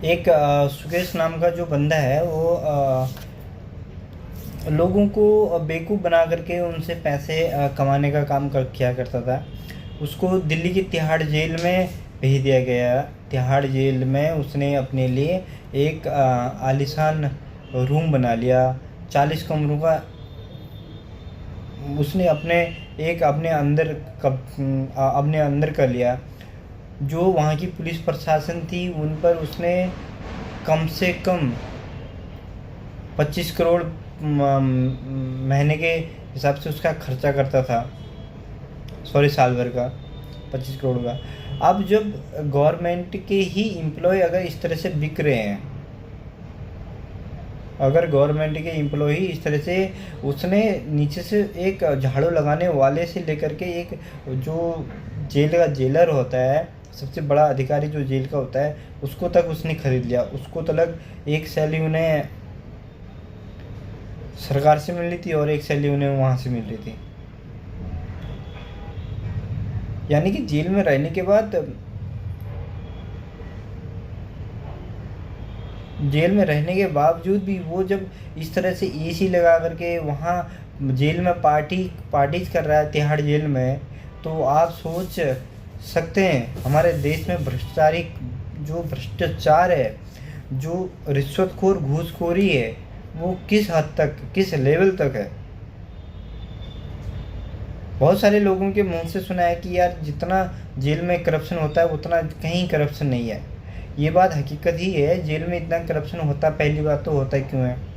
एक सुकेश नाम का जो बंदा है वो लोगों को बेवकूफ़ बना करके उनसे पैसे कमाने का काम किया करता था। उसको दिल्ली की तिहाड़ जेल में भेज दिया गया। तिहाड़ जेल में उसने अपने लिए एक आलीशान रूम बना लिया, 40 कमरों का। उसने अपने अंदर कर लिया। जो वहाँ की पुलिस प्रशासन थी उन पर उसने कम से कम 25 करोड़ महीने के हिसाब से उसका खर्चा करता था, सॉरी साल भर का 25 करोड़ का। अब जब गवर्नमेंट के ही एम्प्लॉय अगर इस तरह से बिक रहे हैं, अगर गवर्नमेंट के एम्प्लॉय इस तरह से, उसने नीचे से एक झाड़ू लगाने वाले से लेकर के एक जो जेल का जेलर होता है, सबसे बड़ा अधिकारी जो जेल का होता है, उसको तक उसने खरीद लिया। उसको तक एक सैलरी उन्हें सरकार से मिल रही थी और एक सैलरी उन्हें वहाँ से मिल रही थी। यानी कि जेल में रहने के बाद, जेल में रहने के बावजूद भी वो जब इस तरह से एसी लगा करके वहाँ जेल में पार्टीज कर रहा है तिहाड़ जेल में, तो आप सोच सकते हैं हमारे देश में जो भ्रष्टाचार है, जो रिश्वतखोर घूसखोरी है, वो किस हद तक, किस लेवल तक है। बहुत सारे लोगों के मुंह से सुना है कि यार जितना जेल में करप्शन होता है उतना कहीं करप्शन नहीं है। ये बात हकीकत ही है। जेल में इतना करप्शन होता, पहली बात तो होता क्यों है।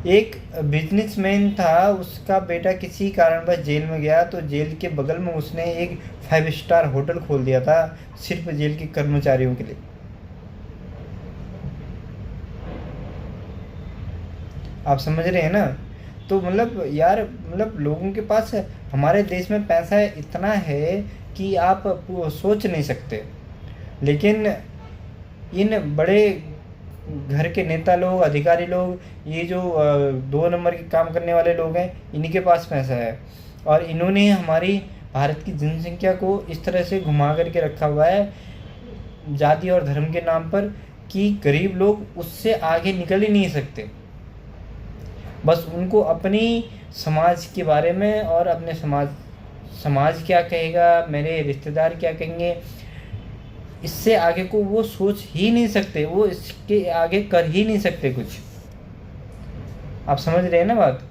एक बिजनेसमैन था, उसका बेटा किसी कारणवश जेल में गया, तो जेल के बगल में उसने एक 5 स्टार होटल खोल दिया था सिर्फ जेल के कर्मचारियों के लिए। आप समझ रहे हैं ना। तो मतलब यार, मतलब लोगों के पास हमारे देश में पैसा इतना है कि आप सोच नहीं सकते। लेकिन इन बड़े घर के नेता लोग, अधिकारी लोग, ये जो 2 नंबर के काम करने वाले लोग हैं, इन्हीं के पास पैसा है। और इन्होंने हमारी भारत की जनसंख्या को इस तरह से घुमा करके रखा हुआ है जाति और धर्म के नाम पर, कि गरीब लोग उससे आगे निकल ही नहीं सकते। बस उनको अपनी समाज के बारे में और अपने समाज क्या कहेगा, मेरे रिश्तेदार क्या कहेंगे, इससे आगे को वो सोच ही नहीं सकते, वो इसके आगे कर ही नहीं सकते कुछ। आप समझ रहे हैं ना बात।